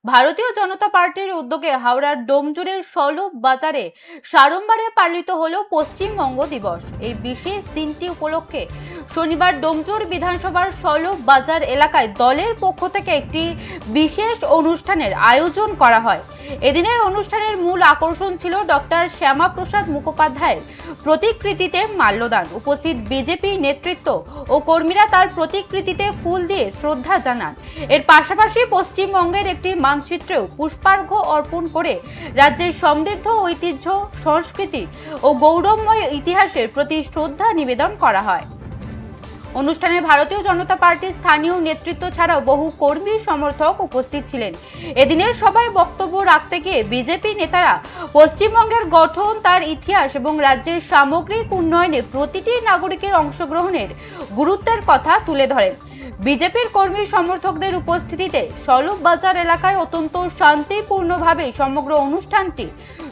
ভারতীয় জনতা পার্টির উদ্যোগে হাওড়ার ডোমজুড়ের স্বরূপ বাজারে সাড়ম্বরে পালিত হলো পশ্চিমবঙ্গ দিবস। এই বিশেষ দিনটি উপলক্ষে শনিবার ডোমজুড় বিধানসভার স্বরূপ বাজার এলাকায় দলের পক্ষ থেকে একটি বিশেষ অনুষ্ঠানের আয়োজন করা হয়। এদিনের অনুষ্ঠানের মূল আকর্ষণ ছিল ডক্টর শ্যামাপ্রসাদ মুখোপাধ্যায়ের প্রতিকৃতিতে মাল্যদান। উপস্থিত বিজেপি নেতৃত্ব ও কর্মীরা তার প্রতিকৃতিতে ফুল দিয়ে শ্রদ্ধা জানান। এর পাশাপাশি পশ্চিমবঙ্গের একটি মানচিত্রেও পুষ্পার্ঘ্য অর্পণ করে রাজ্যের সমৃদ্ধ ঐতিহ্য, সংস্কৃতি ও গৌরবময় ইতিহাসের প্রতি শ্রদ্ধা নিবেদন করা হয়। অনুষ্ঠানে ভারতীয় জনতা পার্টির স্থানীয় নেতৃত্ব ছাড়াও বহু কর্মী সমর্থক উপস্থিত ছিলেন। এদিনের সভায় বক্তব্য রাখতে গিয়ে বিজেপি নেতারা পশ্চিমবঙ্গের গঠন, তার ইতিহাস এবং রাজ্যের সামগ্রিক উন্নয়নে প্রতিটি নাগরিকের অংশগ্রহণের গুরুত্বের কথা তুলে ধরেন। বিজেপির কর্মী সমর্থকদের উপস্থিতিতে স্বরূপ বাজার এলাকায় অত্যন্ত শান্তিপূর্ণভাবে সমগ্র অনুষ্ঠানটি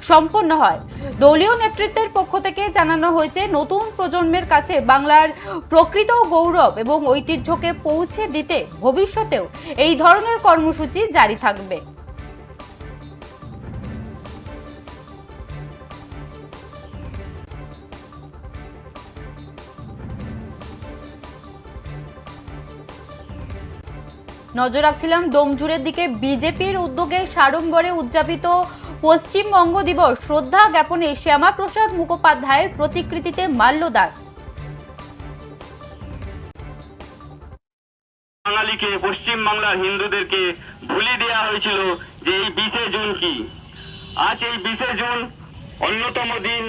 সম্পন্ন হয়। দলীয় নেতৃত্বের পক্ষ থেকে জানানো হয়েছে, নতুন প্রজন্মের কাছে বাংলার প্রকৃত গৌরব এবং ঐতিহ্যকে পৌঁছে দিতে ভবিষ্যতেও এই ধরনের কর্মসূচি জারি থাকবে। নজর রাখছিলাম ডোমজুড়ের দিকে। বিজেপির উদ্যোগে সাড়ম্বরে উদযাপিত পশ্চিমবঙ্গ দিবস শ্রদ্ধা জ্ঞাপনে শ্যামাপ্রসাদ মুখোপাধ্যায়ের প্রতিকৃতিতে মাল্যদান। বাঙালিকে, পশ্চিম বাংলার হিন্দুদেরকে ভুলে দেওয়া হয়েছিল যে এই 20শে জুন কি। আজ এই 20শে জুন অন্যতম দিন,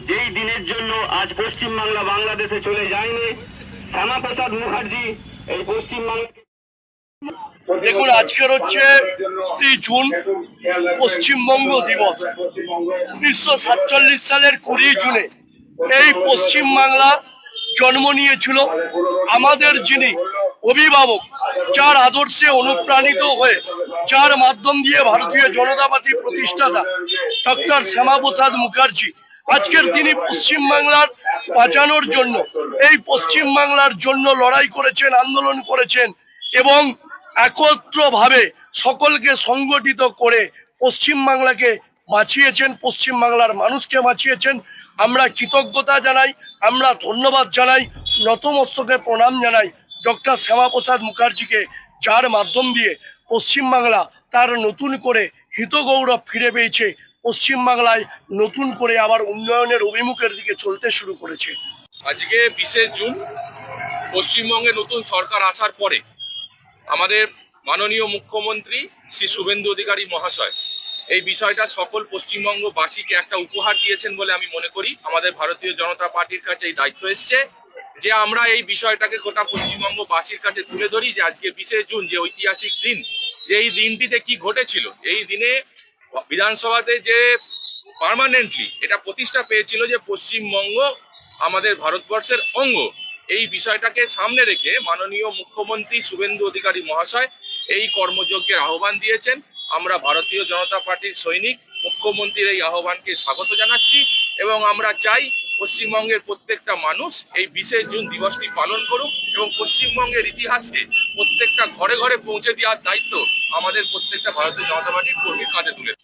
যেই দিনের জন্য আজ পশ্চিম বাংলা বাংলাদেশে চলে যায়নি। শ্যামাপ্রসাদ মুখার্জি এই পশ্চিম বাংলাকে দেখুন, আজকের হচ্ছে 20 জুন পশ্চিমবঙ্গ দিবস। 1947 সালের 20 জুনে এই পশ্চিম বাংলা জন্ম নিয়েছিল। আমাদের যিনি অভিভাবক, যার আদর্শে অনুপ্রাণিত হয়ে, যার মাধ্যম দিয়ে ভারতীয় জনতা পার্টির প্রতিষ্ঠাতা ডক্টর শ্যামাপ্রসাদ মুখার্জি আজকের তিনি পশ্চিম বাংলার বাঁচানোর জন্য, এই পশ্চিম বাংলার জন্য লড়াই করেছেন, আন্দোলন করেছেন এবং একত্রভাবে সকলকে সংগঠিত করে পশ্চিম বাংলাকে বাঁচিয়েছেন, পশ্চিম বাংলার মানুষকে বাঁচিয়েছেন। আমরা কৃতজ্ঞতা জানাই, আমরা ধন্যবাদ জানাই, নতমস্তকে প্রণাম জানাই ডক্টর শ্যামাপ্রসাদ মুখার্জিকে, যার মাধ্যম দিয়ে পশ্চিম বাংলা তার নতুন করে হিতগৌরব ফিরে পেয়েছে। পশ্চিম বাংলায় নতুন করে আবার উন্নয়নের অভিমুখের দিকে চলতে শুরু করেছে। আজকে 20শে জুন পশ্চিমবঙ্গে নতুন সরকার আসার পরে আমাদের মাননীয় মুখ্যমন্ত্রী শ্রী শুভেন্দু অধিকারী মহাশয় এই বিষয়টা সকল পশ্চিমবঙ্গবাসীকে একটা উপহার দিয়েছেন বলে আমি মনে করি। আমাদের ভারতীয় জনতা পার্টির কাছে এই দায়িত্ব এসছে যে আমরা এই বিষয়টাকে গোটা পশ্চিমবঙ্গবাসীর কাছে তুলে ধরি যে আজকে 20শে জুন যে ঐতিহাসিক দিন, যে এই দিনটিতে কি ঘটেছিল। এই দিনে বিধানসভাতে যে পার্মানেন্টলি এটা প্রতিষ্ঠা পেয়েছিল যে পশ্চিমবঙ্গ আমাদের ভারতবর্ষের অঙ্গ, এই বিষয়টাকে সামনে রেখে মাননীয় মুখ্যমন্ত্রী শুভেন্দু অধিকারী মহাশয় এই কর্মযজ্ঞের আহ্বান দিয়েছেন। আমরা ভারতীয় জনতা পার্টির সৈনিক মুখ্যমন্ত্রীর এই আহ্বানকে স্বাগত জানাচ্ছি এবং আমরা চাই পশ্চিমবঙ্গের প্রত্যেকটা মানুষ এই 20শে জুন দিবসটি পালন করুক এবং পশ্চিমবঙ্গের ইতিহাসকে প্রত্যেকটা ঘরে ঘরে পৌঁছে দেওয়ার দায়িত্ব আমাদের প্রত্যেকটা ভারতীয় জনতা পার্টির কর্মীর কাঁধে তুলে।